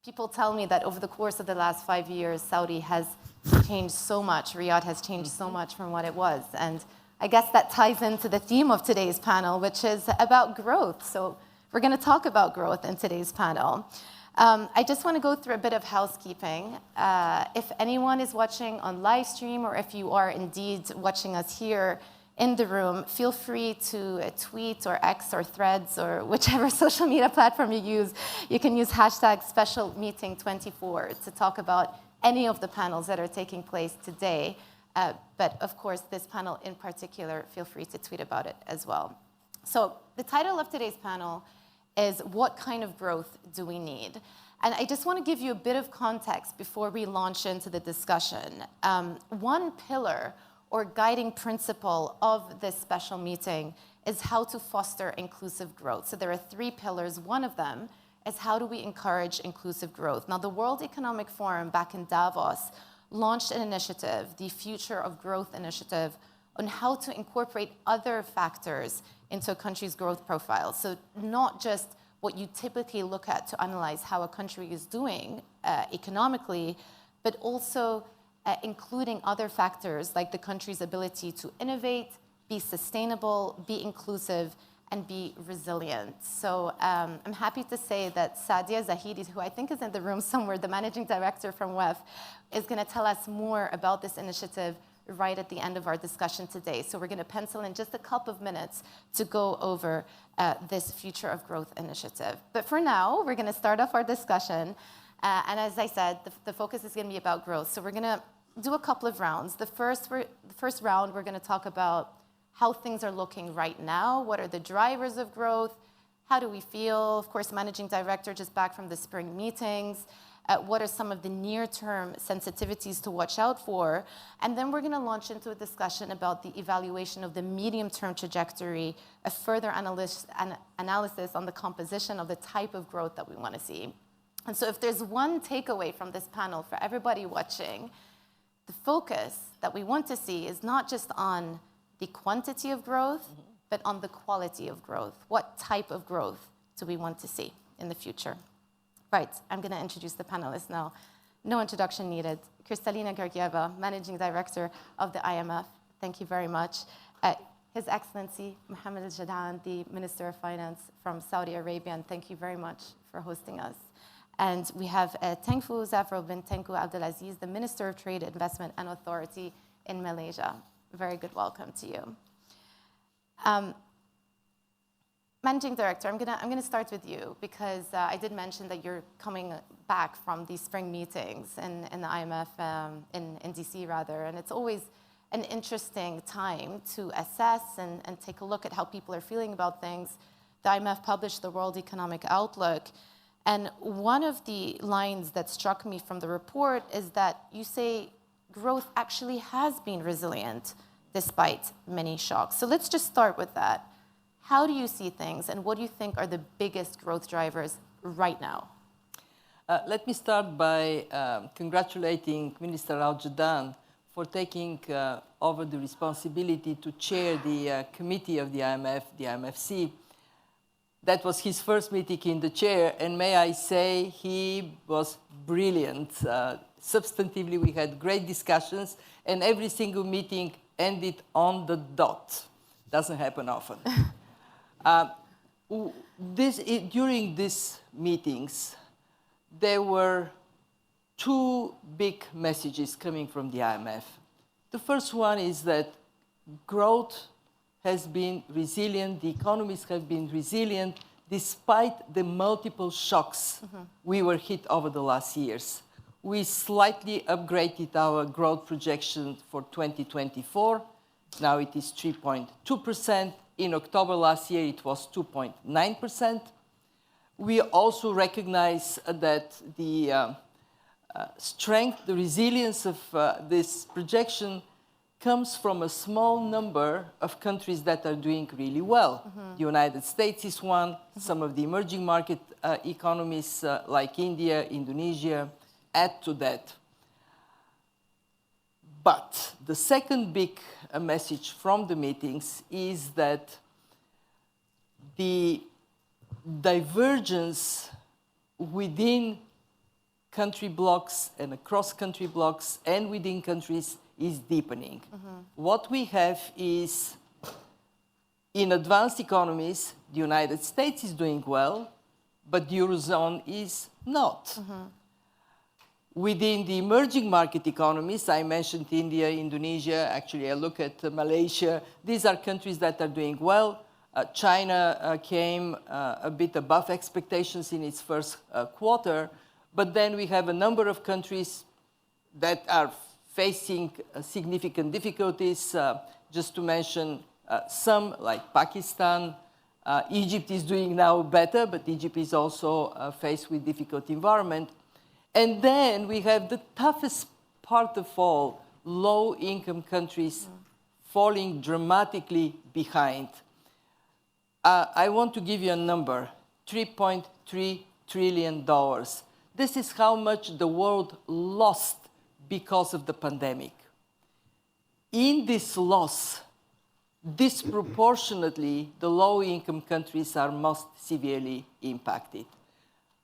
people tell me that over the course of the last 5 years, Saudi has changed so much. Riyadh has changed so much from what it was. And I guess that ties into the theme of today's panel, which is about growth. So we're going to talk about growth in today's panel. I just want to go through a bit of housekeeping. If anyone is watching on live stream, or if you are indeed watching us here in the room, feel free to tweet or X or Threads or whichever social media platform you use. You can use hashtag #SpecialMeeting24 to talk about any of the panels that are taking place today. But of course, this panel in particular, feel free to tweet about it as well. So the title of today's panel is What Kind of Growth Do We Need? And I just want to give you a bit of context before we launch into the discussion. One pillar or guiding principle of this special meeting is how to foster inclusive growth. So there are 3 pillars. One of them is how do we encourage inclusive growth? Now, the World Economic Forum back in Davos launched an initiative, the Future of Growth Initiative, on how to incorporate other factors into a country's growth profile. So not just what you typically look at to analyze how a country is doing economically, but also including other factors like the country's ability to innovate, be sustainable, be inclusive, and be resilient. So I'm happy to say that Saadia Zahidi, who I think is in the room somewhere, the managing director from WEF, is going to tell us more about this initiative right at the end of our discussion today. So we're going to pencil in just a couple of minutes to go over this Future of Growth initiative. But for now, we're going to start off our discussion. And as I said, the focus is going to be about growth. So we're going to do a couple of rounds. The first round, we're going to talk about how things are looking right now. What are the drivers of growth? How do we feel? Of course, managing director just back from the spring meetings. What are some of the near-term sensitivities to watch out for? And then we're going to launch into a discussion about the evaluation of the medium-term trajectory, a further analysis on the composition of the type of growth that we want to see. And so if there's one takeaway from this panel for everybody watching, the focus that we want to see is not just on the quantity of growth, but on the quality of growth. What type of growth do we want to see in the future? Right, I'm going to introduce the panelists now. No introduction needed. Kristalina Georgieva, Managing Director of the IMF. Thank you very much. His Excellency, Mohammed Al-Jadaan, the Minister of Finance from Saudi Arabia, and thank you very much for hosting us. And we have Tengku Zafrul bin Tengku Abdul Aziz, the Minister of Trade, Investment and Authority in Malaysia. Very good welcome to you. Managing Director, I'm gonna start with you because I did mention that you're coming back from these spring meetings in the IMF, in DC rather, and it's always an interesting time to assess and take a look at how people are feeling about things. The IMF published the World Economic Outlook, and one of the lines that struck me from the report is that you say growth actually has been resilient despite many shocks. So let's just start with that. How do you see things, and what do you think are the biggest growth drivers right now? Let me start by congratulating Minister Al-Jadaan for taking over the responsibility to chair the committee of the IMF, the IMFC. That was his first meeting in the chair, and may I say he was brilliant. Substantively, we had great discussions, and every single meeting ended on the dot. Doesn't happen often. During these meetings, there were 2 big messages coming from the IMF. The first one is that growth has been resilient, the economies have been resilient, despite the multiple shocks we were hit over the last years. We slightly upgraded our growth projection for 2024. Now it is 3.2%. In October last year, it was 2.9%. We also recognize that the strength, the resilience of this projection comes from a small number of countries that are doing really well. The United States is one, some of the emerging market economies like India, Indonesia add to that. But the second big message from the meetings is that the divergence within country blocks and across country blocks and within countries is deepening. What we have is, in advanced economies, the United States is doing well, but the Eurozone is not. Within the emerging market economies, I mentioned India, Indonesia, actually I look at Malaysia. These are countries that are doing well. China came a bit above expectations in its first quarter, but then we have a number of countries that are facing significant difficulties. Just to mention some, like Pakistan. Egypt is doing now better, but Egypt is also faced with difficult environment. And then we have the toughest part of all, low-income countries falling dramatically behind. I want to give you a number, $3.3 trillion. This is how much the world lost because of the pandemic. In this loss, disproportionately, the low-income countries are most severely impacted.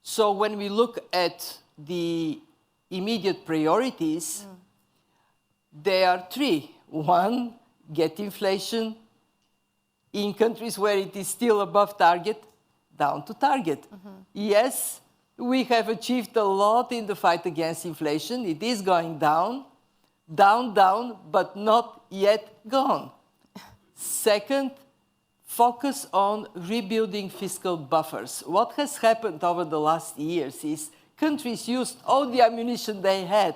So when we look at the immediate priorities, there are three. One, get inflation in countries where it is still above target, down to target. Yes, we have achieved a lot in the fight against inflation. It is going down, down, but not yet gone. Second, focus on rebuilding fiscal buffers. What has happened over the last years is countries used all the ammunition they had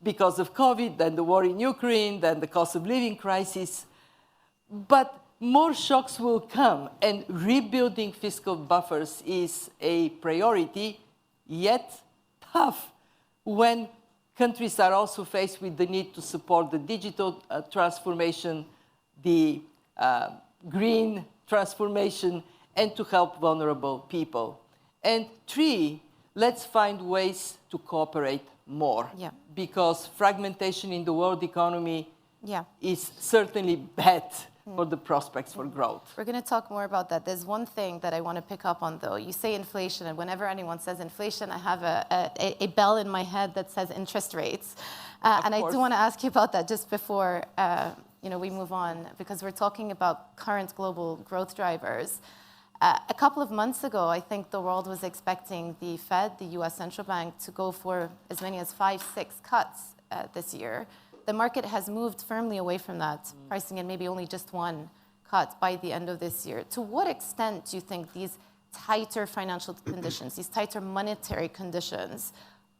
because of COVID, then the war in Ukraine, then the cost of living crisis. But more shocks will come, and rebuilding fiscal buffers is a priority, yet tough when countries are also faced with the need to support the digital transformation, the green transformation, and to help vulnerable people. And three, let's find ways to cooperate more. Because fragmentation in the world economy is certainly bad for the prospects for growth. We're going to talk more about that. There's one thing that I want to pick up on, though. You say inflation, and whenever anyone says inflation, I have a bell in my head that says interest rates. And I do want to ask you about that just before we move on, because we're talking about current global growth drivers. A couple of months ago, I think the world was expecting the Fed, the US Central Bank, to go for as many as 5, 6 cuts this year. The market has moved firmly away from that, pricing in maybe only just one cut by the end of this year. To what extent do you think these tighter financial conditions, these tighter monetary conditions,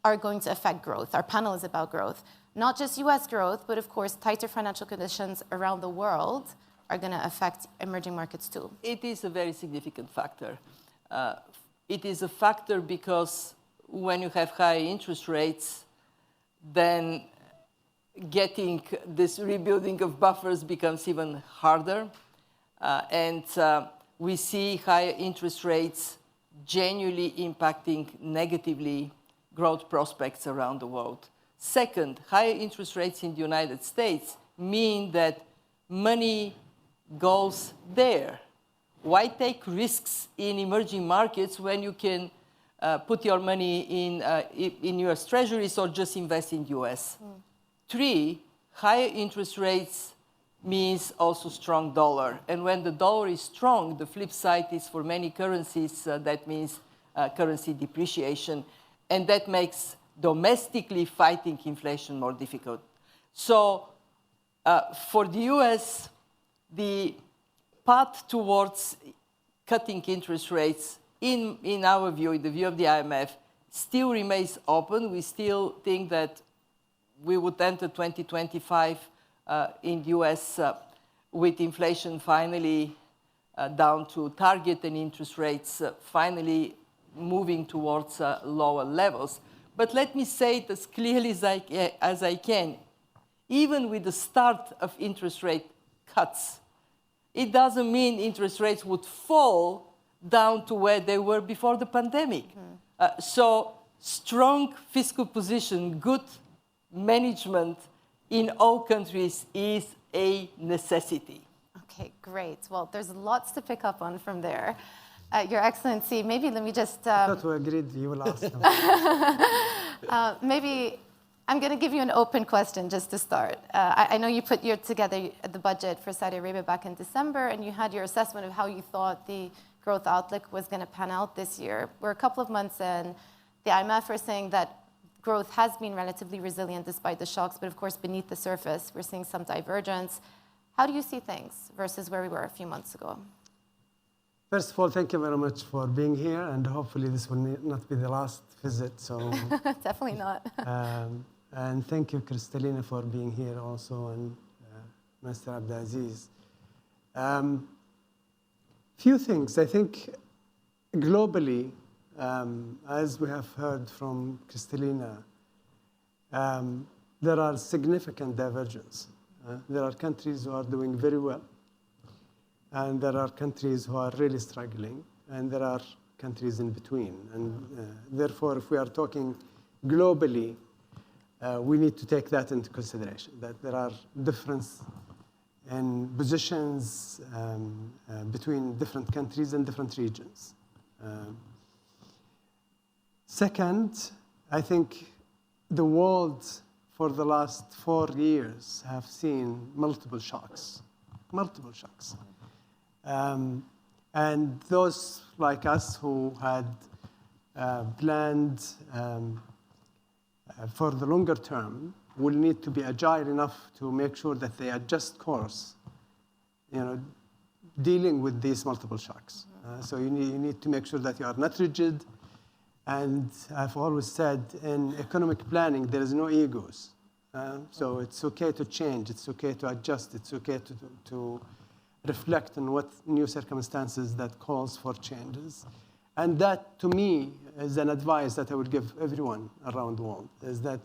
are going to affect growth? Our panel is about growth. Not just US growth, but of course, tighter financial conditions around the world are going to affect emerging markets too. It is a very significant factor. It is a factor because when you have high interest rates, then getting this rebuilding of buffers becomes even harder. And we see higher interest rates genuinely impacting negatively growth prospects around the world. Second, higher interest rates in the United States mean that money goes there. Why take risks in emerging markets when you can put your money in US treasuries or just invest in US? Three, higher interest rates means also strong dollar. And when the dollar is strong, the flip side is for many currencies, that means currency depreciation. And that makes domestically fighting inflation more difficult. So for the US, the path towards cutting interest rates, in our view, in the view of the IMF, still remains open. We still think that we would enter 2025 in the US with inflation finally down to target and interest rates finally moving towards lower levels. But let me say it as clearly as I can. Even with the start of interest rate cuts, it doesn't mean interest rates would fall down to where they were before the pandemic. So strong fiscal position, good management in all countries is a necessity. Okay, great. Well, there's lots to pick up on from there. Your Excellency, maybe let me just... I thought we agreed you will ask them. Maybe I'm going to give you an open question just to start. I know you put together the budget for Saudi Arabia back in December, and you had your assessment of how you thought the growth outlook was going to pan out this year. We're a couple of months in. The IMF are saying that growth has been relatively resilient despite the shocks, but of course, beneath the surface, we're seeing some divergence. How do you see things versus where we were a few months ago? First of all, thank you very much for being here, and hopefully this will not be the last visit. So definitely not. And thank you, Kristalina, for being here also, and Mr. Aziz. Few things. I think globally, as we have heard from Kristalina, there are significant divergences. There are countries who are doing very well, and there are countries who are really struggling, and there are countries in between. And therefore, if we are talking globally, we need to take that into consideration, that there are differences in positions between different countries and different regions. Second, I think the world for the last 4 years have seen multiple shocks. And those like us who had planned for the longer term will need to be agile enough to make sure that they adjust course, dealing with these multiple shocks. So you need to make sure that you are not rigid. And I've always said in economic planning, there is no egos. So it's okay to change. It's okay to adjust. It's okay to reflect on what new circumstances that calls for changes. And that, to me, is an advice that I would give everyone around the world, is that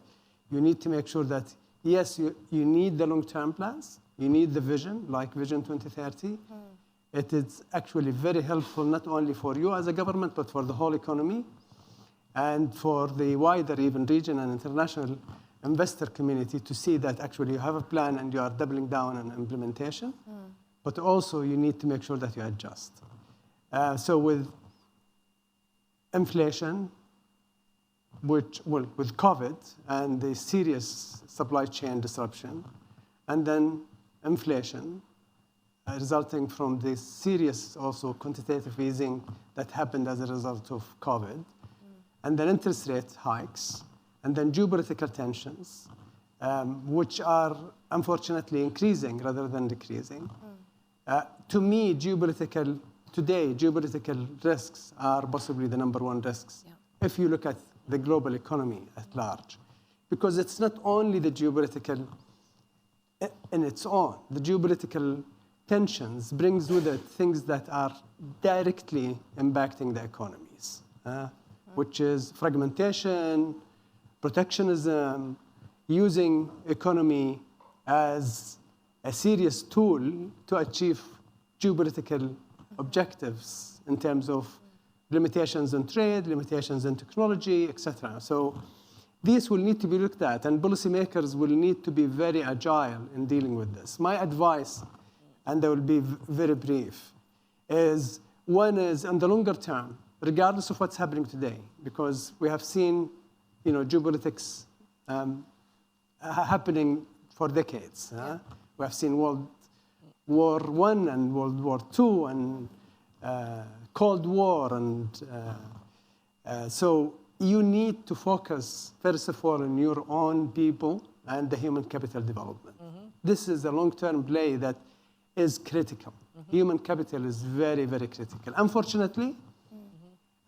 you need to make sure that, yes, you need the long-term plans. You need the vision, like Vision 2030. It is actually very helpful, not only for you as a government, but for the whole economy and for the wider even region and international investor community to see that actually you have a plan and you are doubling down on implementation. But also you need to make sure that you adjust. So with inflation, with COVID and the serious supply chain disruption, and then inflation resulting from the serious also quantitative easing that happened as a result of COVID, and then interest rate hikes, and then geopolitical tensions, which are unfortunately increasing rather than decreasing. To me, geopolitical risks are possibly the number one risks if you look at the global economy at large. Because it's not only the geopolitical in its own. The geopolitical tensions brings with it things that are directly impacting the economies, which is fragmentation, protectionism, using economy as a serious tool to achieve geopolitical objectives in terms of limitations on trade, limitations in technology, etc. So these will need to be looked at, and policymakers will need to be very agile in dealing with this. My advice, and I will be very brief, is one is in the longer term, regardless of what's happening today, because we have seen, geopolitics happening for decades. We have seen World War I and World War II and Cold War, and so you need to focus, first of all, on your own people and the human capital development. This is a long-term play that is critical. Human capital is very, very critical. Unfortunately,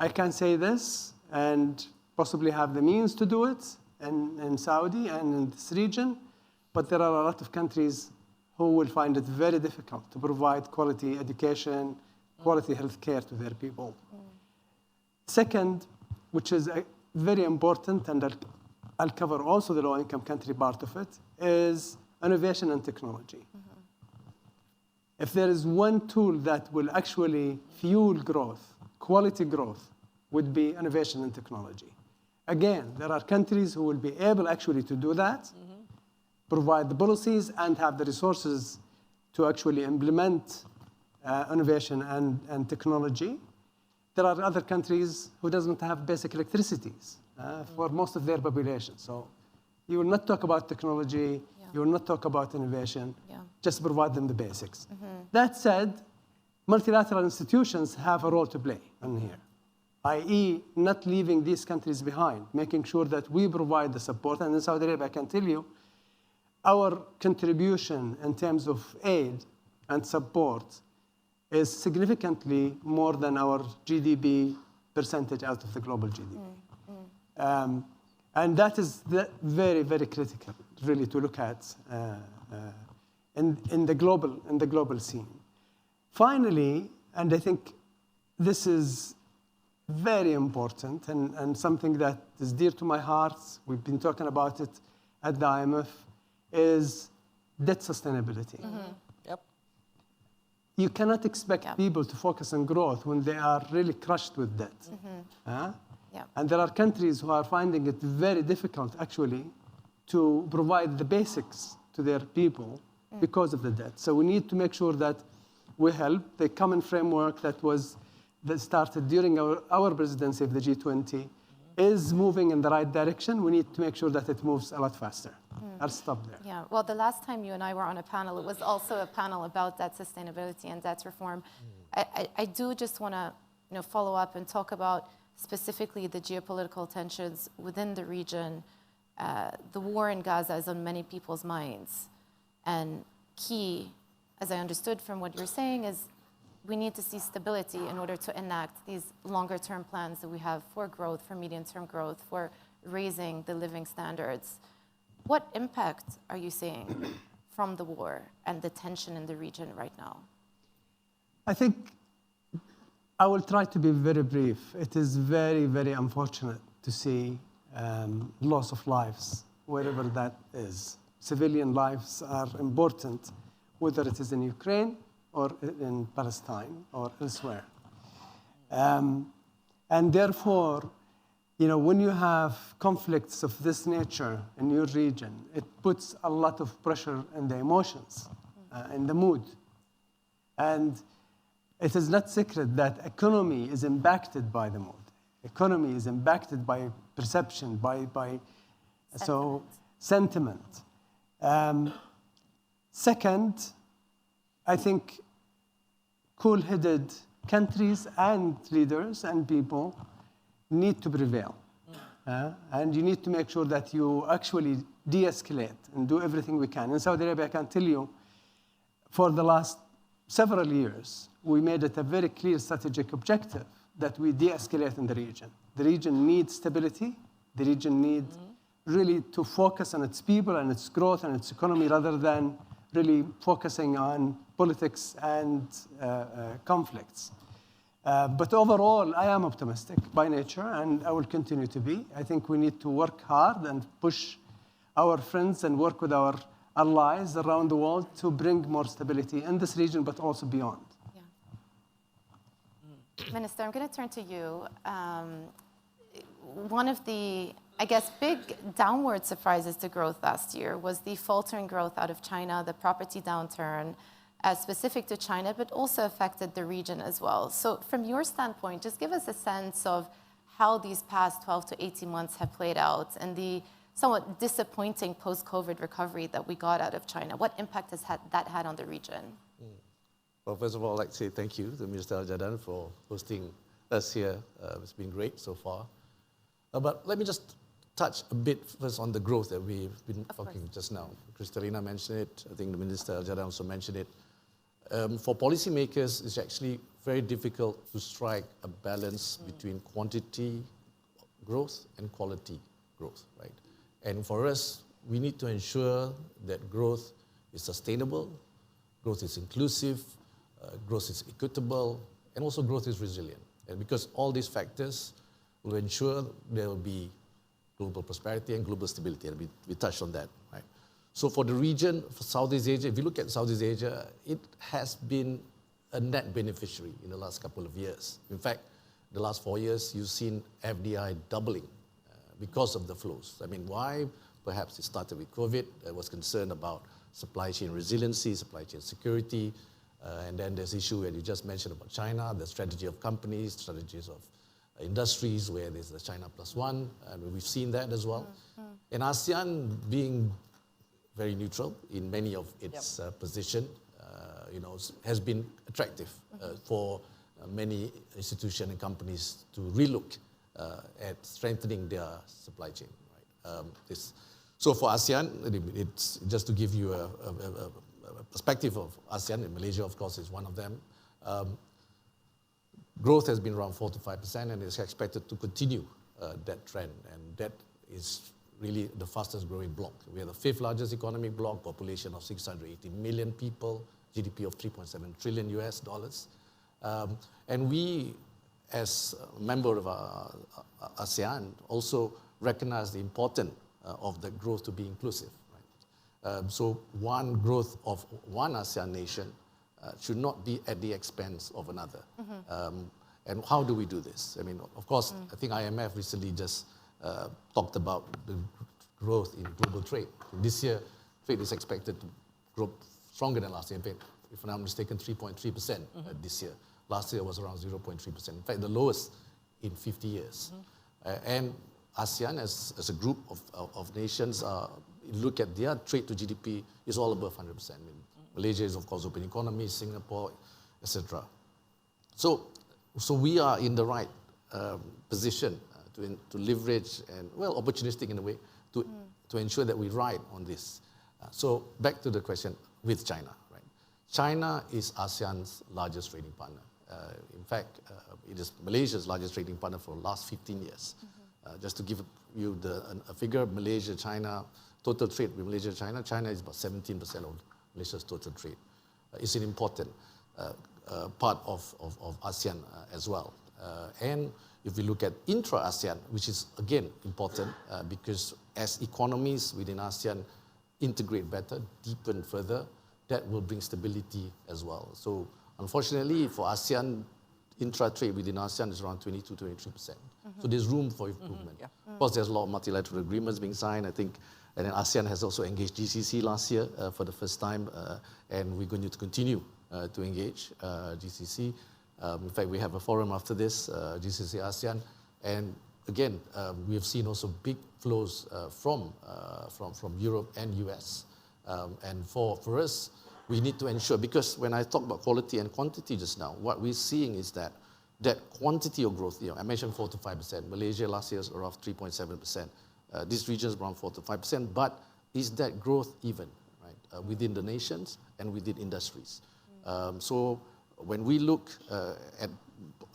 I can say this and possibly have the means to do it in Saudi and in this region, but there are a lot of countries who will find it very difficult to provide quality education, quality healthcare to their people. Second, which is very important, and I'll cover also the low-income country part of it, is innovation and technology. If there is one tool that will actually fuel growth, quality growth, would be innovation and technology. Again, there are countries who will be able actually to do that, provide the policies, and have the resources to actually implement innovation and technology. There are other countries who doesn't have basic electricities, for most of their population. So you will not talk about technology, you will not talk about innovation, just provide them the basics. That said, multilateral institutions have a role to play in here, i.e. not leaving these countries behind, making sure that we provide the support. And in Saudi Arabia, I can tell you, our contribution in terms of aid and support is significantly more than our GDP percentage out of the global GDP. And that is very, very critical, really, to look at in the global scene. Finally, and I think this is very important and something that is dear to my heart, we've been talking about it at the IMF, is debt sustainability. Yep. You cannot expect people to focus on growth when they are really crushed with debt. And there are countries who are finding it very difficult, actually, to provide the basics to their people because of the debt. So we need to make sure that we help. The common framework that started during our presidency of the G20 is moving in the right direction. We need to make sure that it moves a lot faster. I'll stop there. Yeah, well, the last time you and I were on a panel, it was also a panel about debt sustainability and debt reform. I do just want to follow up and talk about specifically the geopolitical tensions within the region. The war in Gaza is on many people's minds. And key, as I understood from what you're saying, is we need to see stability in order to enact these longer-term plans that we have for growth, for medium-term growth, for raising the living standards. What impact are you seeing from the war and the tension in the region right now? I think I will try to be very brief. It is very, very unfortunate to see loss of lives, wherever that is. Civilian lives are important, whether it is in Ukraine or in Palestine or elsewhere. And therefore, when you have conflicts of this nature in your region, it puts a lot of pressure in the emotions, in the mood. And it is not secret that economy is impacted by the mood. Economy is impacted by perception, by sentiment. Second, I think cool-headed countries and leaders and people need to prevail. And you need to make sure that you actually de-escalate and do everything we can. In Saudi Arabia, I can tell you, for the last several years, we made it a very clear strategic objective that we de-escalate in the region. The region needs stability. The region needs really to focus on its people and its growth and its economy rather than really focusing on politics and conflicts. But overall, I am optimistic by nature, and I will continue to be. I think we need to work hard and push our friends and work with our allies around the world to bring more stability in this region, but also beyond. Minister, I'm going to turn to you. One of the, I guess, big downward surprises to growth last year was the faltering growth out of China, the property downturn, specific to China, but also affected the region as well. So from your standpoint, just give us a sense of how these past 12 to 18 months have played out and the somewhat disappointing post-COVID recovery that we got out of China. What impact has that had on the region? Well, first of all, I'd like to say thank you to Minister Al-Jadaan for hosting us here. It's been great so far. But let me just touch a bit first on the growth that we've been talking just now. Kristalina mentioned it. I think the Minister Al-Jadaan also mentioned it. For policymakers, it's actually very difficult to strike a balance between quantity growth and quality growth, right? And for us, we need to ensure that growth is sustainable, growth is inclusive, growth is equitable, and also growth is resilient. And because all these factors will ensure there will be global prosperity and global stability, and we touched on that, right? So for the region, for Southeast Asia, if you look at Southeast Asia, it has been a net beneficiary in the last couple of years. In fact, the last 4 years, you've seen FDI doubling because of the flows. I mean, why? Perhaps it started with COVID. There was concern about supply chain resiliency, supply chain security, and then there's issue that you just mentioned about China, the strategy of companies, strategies of industries where there's the China plus one, and we've seen that as well. And ASEAN being very neutral in many of its position, has been attractive for many institutions and companies to relook at strengthening their supply chain. Right? So for ASEAN, it's just to give you a perspective of ASEAN, and Malaysia, of course, is one of them. Growth has been around 4 to 5%, and is expected to continue that trend. And that is really the fastest growing bloc. We are the 5th largest economic bloc, population of 680 million people, GDP of $3.7 trillion US dollars. And we, as a member of ASEAN, also recognize the importance of the growth to be inclusive. Right? So one growth of one ASEAN nation should not be at the expense of another. And how do we do this? I mean, of course, I think IMF recently just talked about the growth in global trade. This year, trade is expected to grow stronger than last year. If I'm not mistaken, 3.3% this year. Last year was around 0.3%. In fact, the lowest in 50 years. And ASEAN, as a group of nations, look at their trade to GDP is all above 100%. I mean, Malaysia is, of course, open economy, Singapore, etc. So we are in the right position to leverage and, well, opportunistic in a way, to ensure that we ride on this. So back to the question with China. Right? China is ASEAN's largest trading partner. In fact, it is Malaysia's largest trading partner for the last 15 years. Just to give you a figure, Malaysia, China, total trade with Malaysia, China is about 17% of Malaysia's total trade. It's an important part of ASEAN as well. And if we look at intra-ASEAN, which is again important because as economies within ASEAN integrate better, deepen further, that will bring stability as well. So unfortunately for ASEAN, intra-trade within ASEAN is around 22-23%. So there's room for improvement. Of course, there's a lot of multilateral agreements being signed, I think, and then ASEAN has also engaged GCC last year for the first time, and we're going to continue to engage GCC. In fact, we have a forum after this, GCC ASEAN, and again, we have seen also big flows from Europe and US. And for us, we need to ensure, because when I talk about quality and quantity just now, what we're seeing is that quantity of growth, I mentioned 4 to 5%. Malaysia last year was around 3.7%. This region is around 4 to 5%, but is that growth even, right, within the nations and within industries? So when we look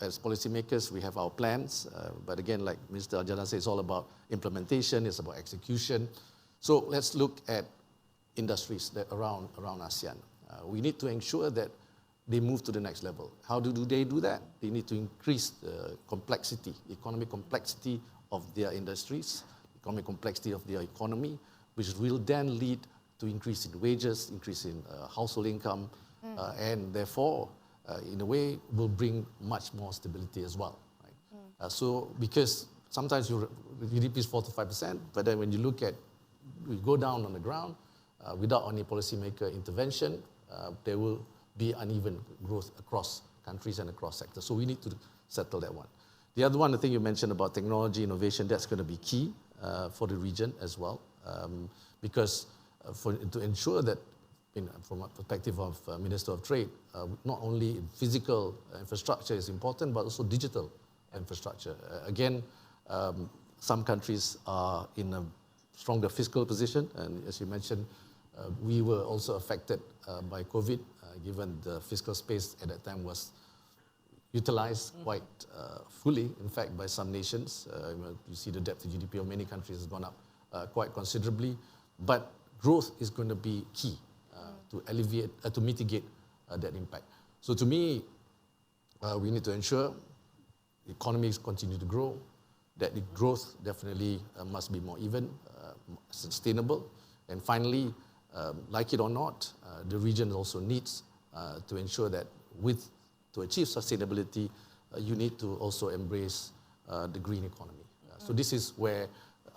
as policymakers, we have our plans, but again, like Mr. Al-Jadaan said, it's all about implementation, it's about execution. So let's look at industries that around ASEAN. We need to ensure that they move to the next level. How do they do that? They need to increase the complexity, economic complexity of their industries, economic complexity of their economy, which will then lead to increase in wages, increase in household income, and therefore, in a way, will bring much more stability as well. Right? So, because sometimes your GDP is 4 to 5%, but then when you go down on the ground, without any policymaker intervention, there will be uneven growth across countries and across sectors. So we need to settle that one. The other one, the thing you mentioned about technology, innovation, that's going to be key for the region as well, because to ensure that, from a perspective of Minister of Trade, not only physical infrastructure is important, but also digital infrastructure. Again, some countries are in a stronger fiscal position, and as you mentioned, we were also affected by COVID, given the fiscal space at that time was utilized quite fully, in fact, by some nations. You see the debt to GDP of many countries has gone up quite considerably, but growth is going to be key to mitigate that impact. So to me, we need to ensure the economies continue to grow, that the growth definitely must be more even, sustainable, and finally, like it or not, the region also needs to ensure that to achieve sustainability, you need to also embrace the green economy. So this is where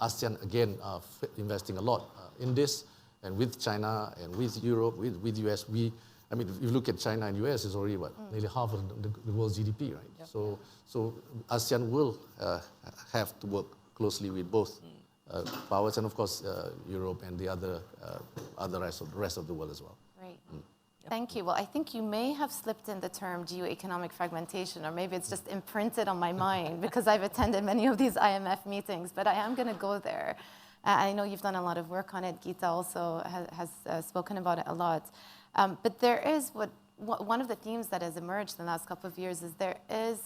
ASEAN, again, are investing a lot in this, and with China and with Europe, with US, I mean, if you look at China and US, it's already what, nearly half of the world's GDP, right? Yep. So ASEAN will have to work closely with both powers and of course Europe and the other rest of the world as well. Great. Thank you. Well, I think you may have slipped in the term geoeconomic fragmentation, or maybe it's just imprinted on my mind because I've attended many of these IMF meetings, but I am going to go there. I know you've done a lot of work on it. Geeta also has spoken about it a lot. But there is one of the themes that has emerged in the last couple of years is there is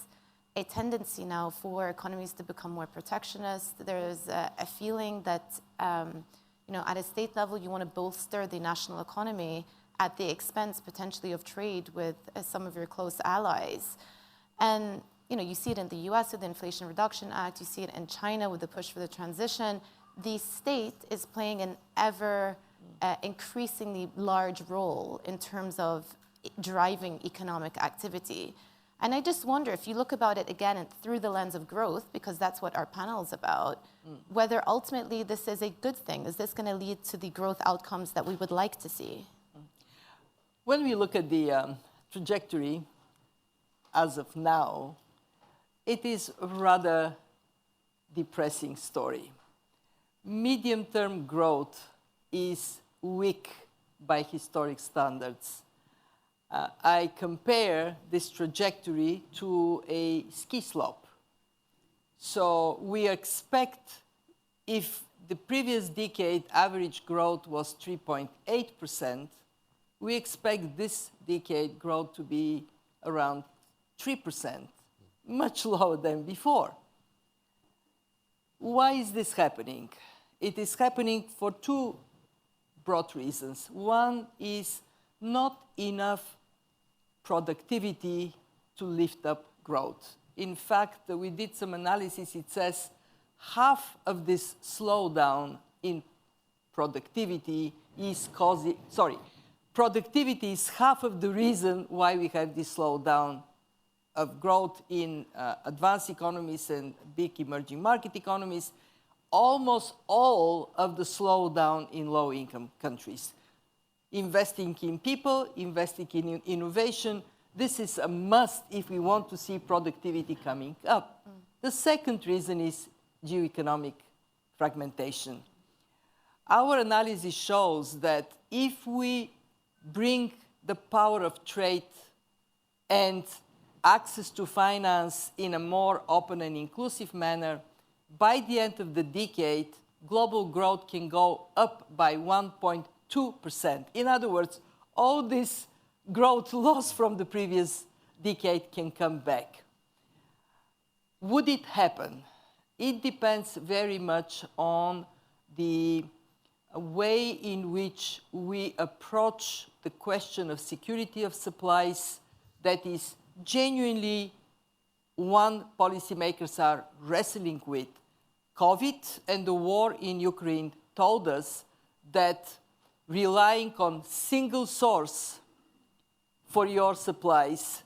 a tendency now for economies to become more protectionist. There is a feeling that at a state level you want to bolster the national economy at the expense potentially of trade with some of your close allies. And you see it in the US with the Inflation Reduction Act, you see it in China with the push for the transition. The state is playing an ever increasingly large role in terms of driving economic activity. And I just wonder if you look about it again and through the lens of growth, because that's what our panel is about, whether ultimately this is a good thing. Is this going to lead to the growth outcomes that we would like to see? When we look at the trajectory as of now, it is a rather depressing story. Medium-term growth is weak by historic standards. I compare this trajectory to a ski slope. So we expect, if the previous decade average growth was 3.8%, we expect this decade growth to be around 3%, much lower than before. Why is this happening? It is happening for two broad reasons. One is not enough productivity to lift up growth. In fact, we did some analysis. It says half of this slowdown in productivity is productivity is half of the reason why we have this slowdown of growth in advanced economies and big emerging market economies. Almost all of the slowdown in low-income countries. Investing in people, investing in innovation, this is a must if we want to see productivity coming up. The second reason is geoeconomic fragmentation. Our analysis shows that if we bring the power of trade and access to finance in a more open and inclusive manner, by the end of the decade, global growth can go up by 1.2%. In other words, all this growth lost from the previous decade can come back. Would it happen? It depends very much on the way in which we approach the question of security of supplies that is genuinely one policymakers are wrestling with. COVID and the war in Ukraine told us that relying on single source for your supplies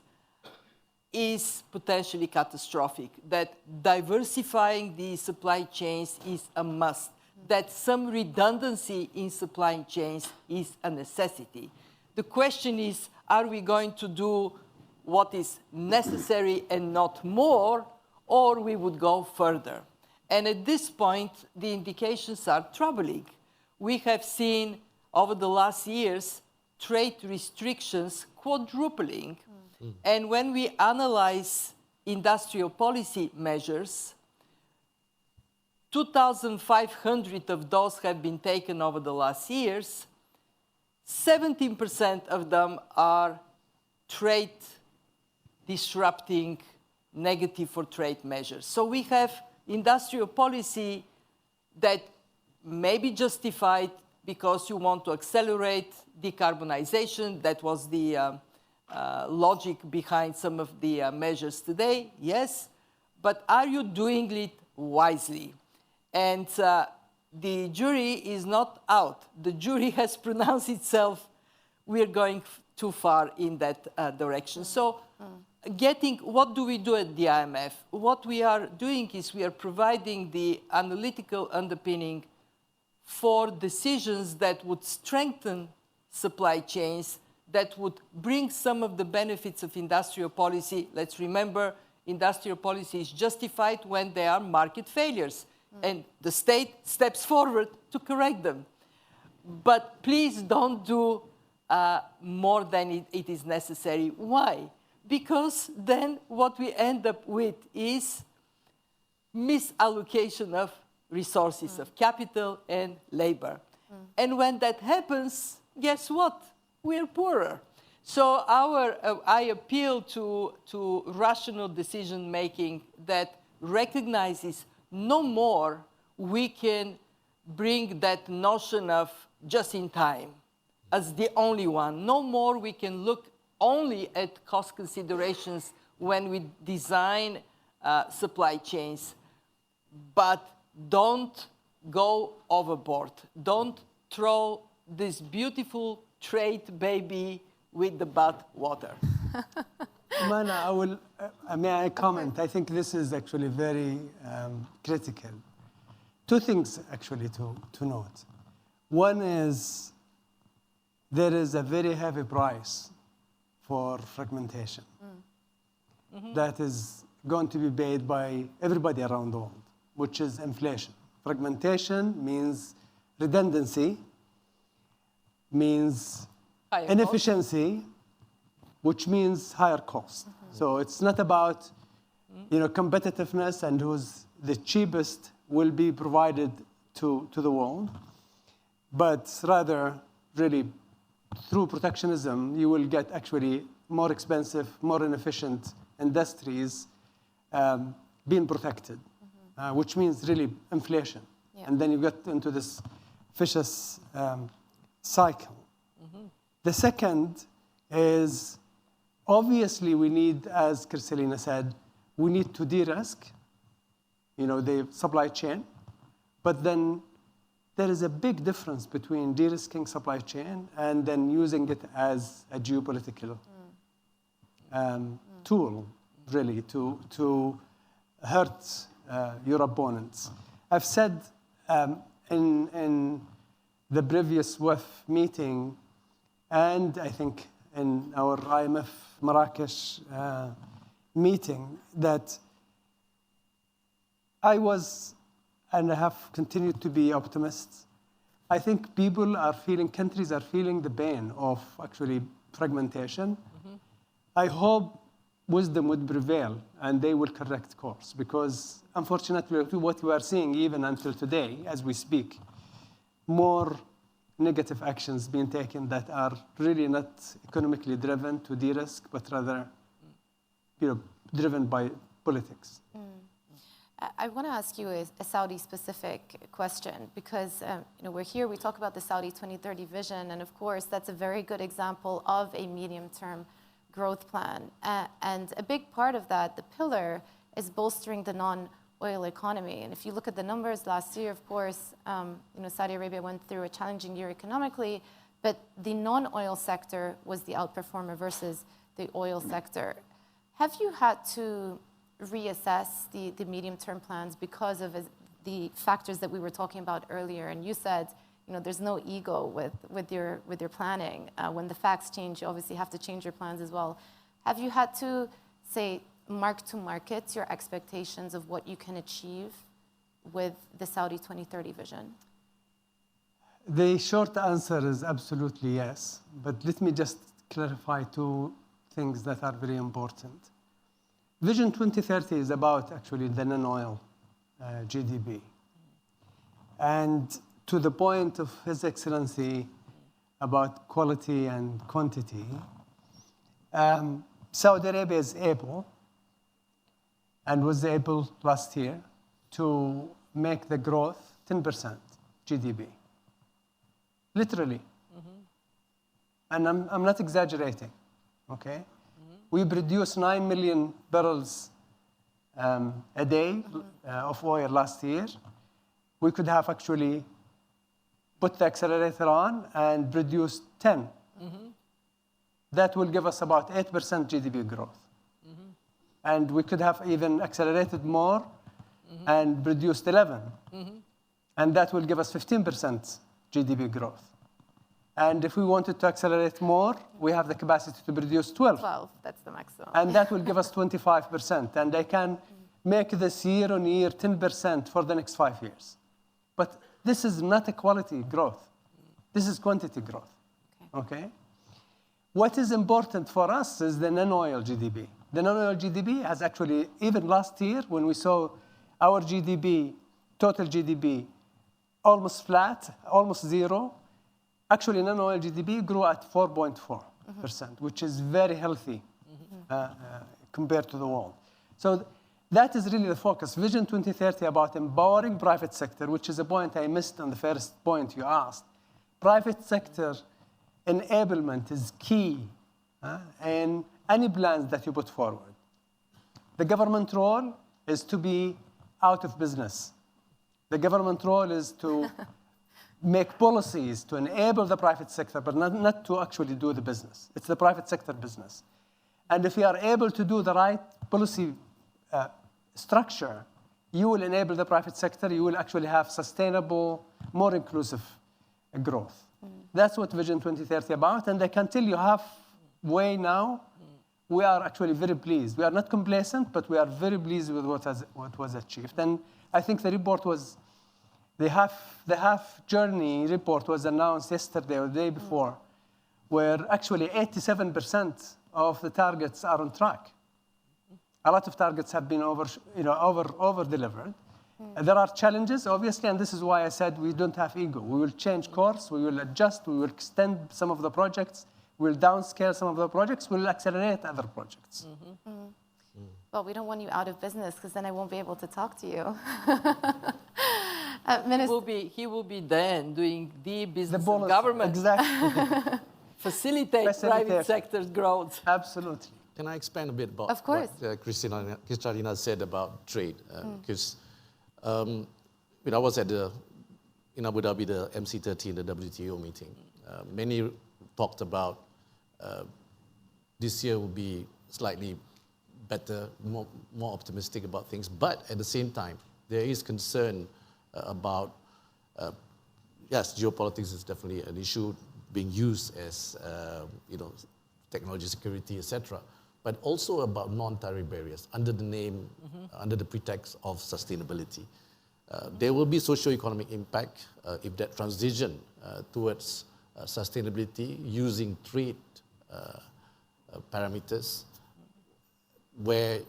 is potentially catastrophic, that diversifying the supply chains is a must, that some redundancy in supply chains is a necessity. The question is, are we going to do what is necessary and not more, or we would go further? And at this point, the indications are troubling. We have seen over the last years trade restrictions quadrupling. And when we analyze industrial policy measures, 2,500 of those have been taken over the last years. 17% of them are trade disrupting, negative for trade measures. So we have industrial policy that may be justified because you want to accelerate decarbonization. That was the logic behind some of the measures today, yes. But are you doing it wisely? And the jury is not out. The jury has pronounced itself. We're going too far in that direction. So what do we do at the IMF? What we are doing is we are providing the analytical underpinning for decisions that would strengthen supply chains, that would bring some of the benefits of industrial policy. Let's remember, industrial policy is justified when there are market failures, and the state steps forward to correct them. But please don't do more than it is necessary. Why? Because then what we end up with is misallocation of resources, of capital and labor. And when that happens, guess what? We're poorer. So I appeal to rational decision-making that recognizes no more we can bring that notion of just in time as the only one. No more we can look only at cost considerations when we design supply chains. But don't go overboard. Don't throw this beautiful trade baby with the bath water. Mana, may I comment? I think this is actually very critical. Two things actually to note. One is there is a very heavy price for fragmentation that is going to be paid by everybody around the world, which is inflation. Fragmentation means redundancy, means Higher inefficiency, which means higher cost. So it's not about competitiveness and who's the cheapest will be provided to the world, but rather really through protectionism, you will get actually more expensive, more inefficient industries being protected, which means really inflation. Yeah. And then you get into this vicious cycle. The second is, obviously we need, as Kristalina said, we need to de-risk, the supply chain, but then there is a big difference between de-risking supply chain and then using it as a geopolitical tool, really, to hurt your opponents. I've said in the previous WEF meeting, and I think in our IMF Marrakesh meeting, that I was, and I have continued to be optimist. I think countries are feeling the pain of actually fragmentation. I hope wisdom would prevail and they will correct course, because unfortunately what we are seeing even until today, as we speak, more negative actions being taken that are really not economically driven to de-risk, but rather driven by politics. I want to ask you a Saudi-specific question, because we're here, we talk about the Saudi 2030 vision, and of course that's a very good example of a medium-term growth plan. And a big part of that, the pillar, is bolstering the non-oil economy. And if you look at the numbers last year, of course, Saudi Arabia went through a challenging year economically, but the non-oil sector was the outperformer versus the oil sector. Have you had to reassess the medium-term plans because of the factors that we were talking about earlier? And you said, there's no ego with your planning. When the facts change, you obviously have to change your plans as well. Have you had to, say, mark to market your expectations of what you can achieve with the Saudi 2030 vision? The short answer is absolutely yes, but let me just clarify two things that are very important. Vision 2030 is about actually the non-oil GDP. And to the point of His Excellency about quality and quantity, Saudi Arabia is able, and was able last year, to make the growth 10% GDP. Literally. And I'm not exaggerating, okay? We produce 9 million barrels a day of oil last year. We could have actually put the accelerator on and produce 10. That will give us about 8% GDP growth. And we could have even accelerated more and produced 11. And that will give us 15% GDP growth. And if we wanted to accelerate more, we have the capacity to produce 12. 12, that's the maximum. And that will give us 25%. And I can make this year-on-year 10% for the next 5 years. But this is not a quality growth. This is quantity growth. Okay? What is important for us is the non-oil GDP. The non-oil GDP has actually, even last year, when we saw our GDP, total GDP, almost flat, almost zero, actually non-oil GDP grew at 4.4%, which is very healthy compared to the world. So that is really the focus. Vision 2030 about empowering private sector, which is a point I missed on the first point you asked. Private sector enablement is key in any plans that you put forward. The government role is to be out of business. The government role is to make policies to enable the private sector, but not to actually do the business. It's the private sector business. And if you are able to do the right policy structure, you will enable the private sector, you will actually have sustainable, more inclusive growth. That's what Vision 2030 about, and I can tell you halfway now, we are actually very pleased. We are not complacent, but we are very pleased with what was achieved. And I think the report was, the half journey report was announced yesterday or the day before, where actually 87% of the targets are on track. A lot of targets have been over-delivered. There are challenges, obviously, and this is why I said we don't have ego. We will change course, we will adjust, we will extend some of the projects, we'll downscale some of the projects, we'll accelerate other projects. Well, we don't want you out of business because then I won't be able to talk to you. He will be then doing the business bonus, of government. Exactly. Facilitate private sector's growth. Absolutely. Can I expand a bit about Of course. what Kristalina said about trade? Because I was in Abu Dhabi, the MC13, the WTO meeting. Many talked about this year will be slightly better, more optimistic about things. But at the same time, there is concern about, yes, geopolitics is definitely an issue being used as, technology security, etc. But also about non-tariff barriers under the name, under the pretext of sustainability. There will be socio-economic impact if that transition towards sustainability using trade parameters where,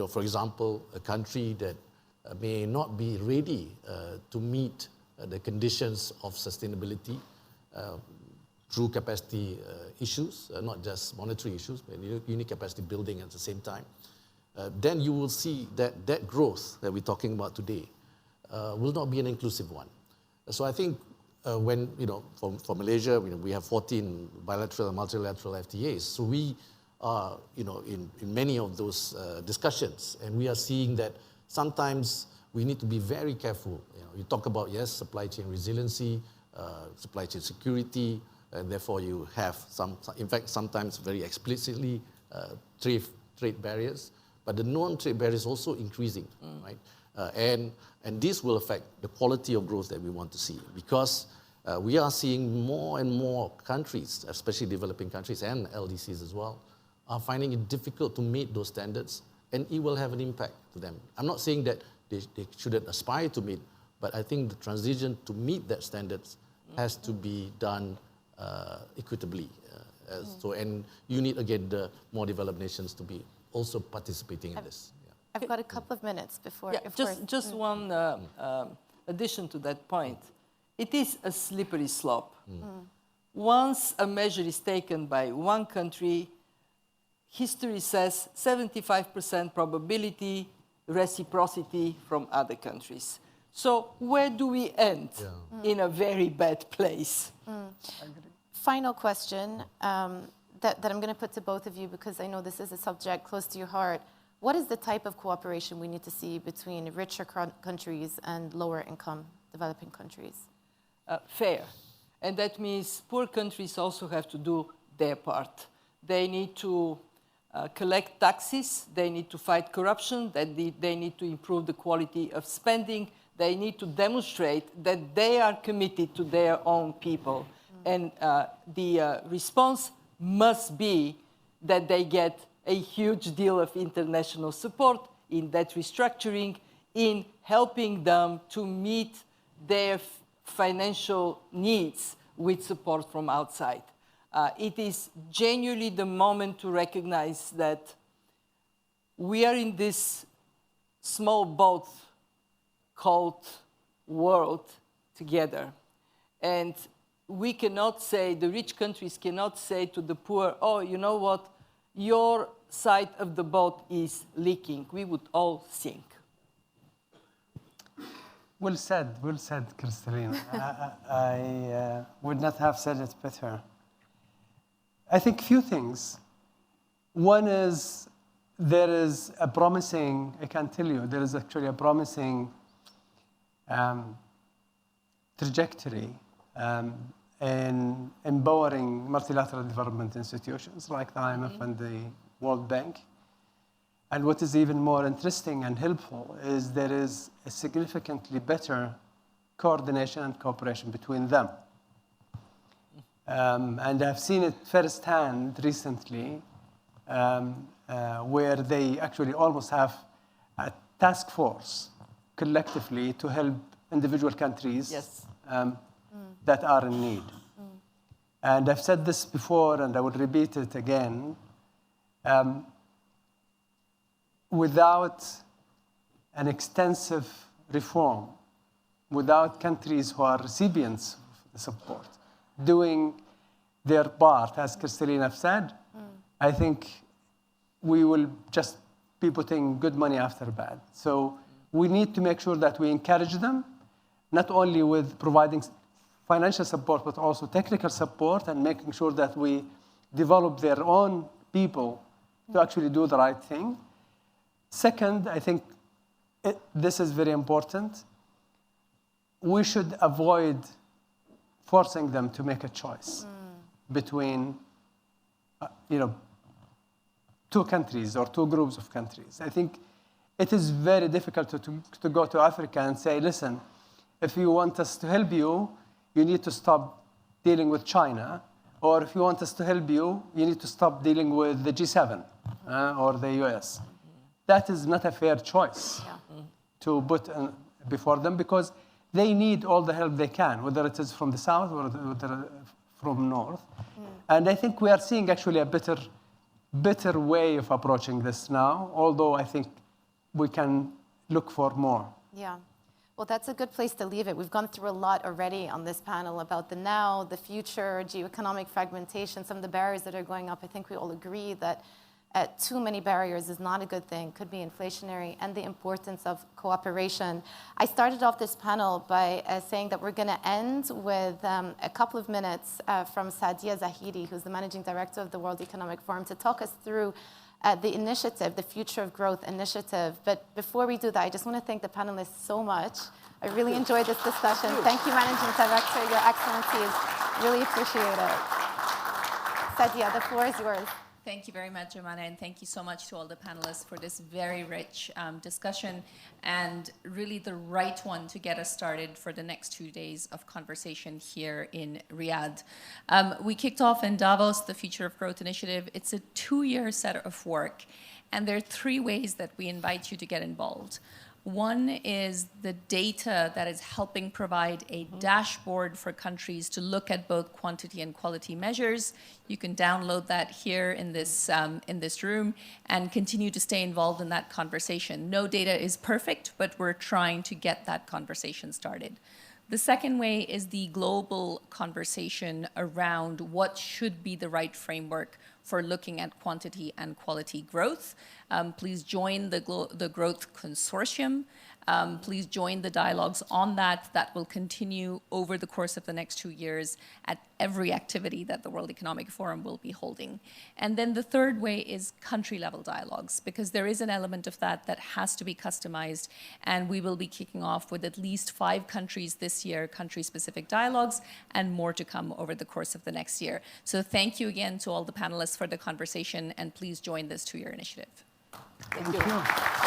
for example, a country that may not be ready to meet the conditions of sustainability through capacity issues, not just monetary issues, but you need capacity building at the same time, then you will see that growth that we're talking about today will not be an inclusive one. So I think when, for Malaysia, we have 14 bilateral and multilateral FTAs. So we are, in many of those discussions, and we are seeing that sometimes we need to be very careful. You talk about, yes, supply chain resiliency, supply chain security, and therefore you have in fact, sometimes very explicitly trade barriers, but the non-trade barriers also increasing, right? And this will affect the quality of growth that we want to see, because we are seeing more and more countries, especially developing countries and LDCs as well, are finding it difficult to meet those standards, and it will have an impact to them. I'm not saying that they shouldn't aspire to meet, but I think the transition to meet that standards has to be done equitably. And you need, again, the more developed nations to be also participating in this. Yeah. I've got a couple of minutes before... Just one addition to that point. It is a slippery slope. Once a measure is taken by one country, history says 75% probability, reciprocity from other countries. So where do we end? In a very bad place. Final question that I'm going to put to both of you, because I know this is a subject close to your heart. What is the type of cooperation we need to see between richer countries and lower income developing countries? Fair. And that means poor countries also have to do their part. They need to collect taxes, they need to fight corruption, they need to improve the quality of spending, they need to demonstrate that they are committed to their own people. And the response must be that they get a huge deal of international support in debt restructuring, in helping them to meet their financial needs with support from outside. It is genuinely the moment to recognize that we are in this small boat called world together. And we cannot say, the rich countries cannot say to the poor, oh, you know what, your side of the boat is leaking. We would all sink. Well said, Kristalina. I would not have said it better. I think few things. One is there is a promising, I can tell you, there is actually a promising trajectory in empowering multilateral development institutions like the IMF and the World Bank. And what is even more interesting and helpful is there is a significantly better coordination and cooperation between them. And I've seen it firsthand recently, where they actually almost have a task force collectively to help individual countries that are in need. And I've said this before, and I will repeat it again. Without an extensive reform, without countries who are recipients of the support doing their part, as Kristalina said, I think we will just be putting good money after bad. So we need to make sure that we encourage them, not only with providing financial support, but also technical support and making sure that we develop their own people to actually do the right thing. Second, I think this is very important. We should avoid forcing them to make a choice between, two countries or two groups of countries. I think it is very difficult to go to Africa and say, listen, if you want us to help you, you need to stop dealing with China. Or if you want us to help you, you need to stop dealing with the G7 or the US. That is not a fair choice to put before them, because they need all the help they can, whether it is from the south or whether from north. And I think we are seeing actually a better way of approaching this now, although I think we can look for more. Yeah. Well, that's a good place to leave it. We've gone through a lot already on this panel about the now, the future, geoeconomic fragmentation, some of the barriers that are going up. I think we all agree that too many barriers is not a good thing, could be inflationary, and the importance of cooperation. I started off this panel by saying that we're going to end with a couple of minutes from Saadia Zahidi, who's the Managing Director of the World Economic Forum, to talk us through the initiative, the Future of Growth initiative. But before we do that, I just want to thank the panelists so much. I really enjoyed this discussion. Thank you, Managing Director. Your Excellencies, really appreciate it. Saadia, the floor is yours. Thank you very much, Joumanna, and thank you so much to all the panelists for this very rich discussion, and really the right one to get us started for the next 2 days of conversation here in Riyadh. We kicked off in Davos the Future of Growth initiative. It's a 2-year set of work, and there are 3 ways that we invite you to get involved. One is the data that is helping provide a dashboard for countries to look at both quantity and quality measures. You can download that here in this room and continue to stay involved in that conversation. No data is perfect, but we're trying to get that conversation started. The second way is the global conversation around what should be the right framework for looking at quantity and quality growth. Please join the Growth Consortium. Please join the dialogues on that. That will continue over the course of the next 2 years at every activity that the World Economic Forum will be holding. And then the third way is country-level dialogues, because there is an element of that that has to be customized, and we will be kicking off with at least 5 countries this year, country-specific dialogues, and more to come over the course of the next year. So thank you again to all the panelists for the conversation, and please join this 2-year initiative. Thank you.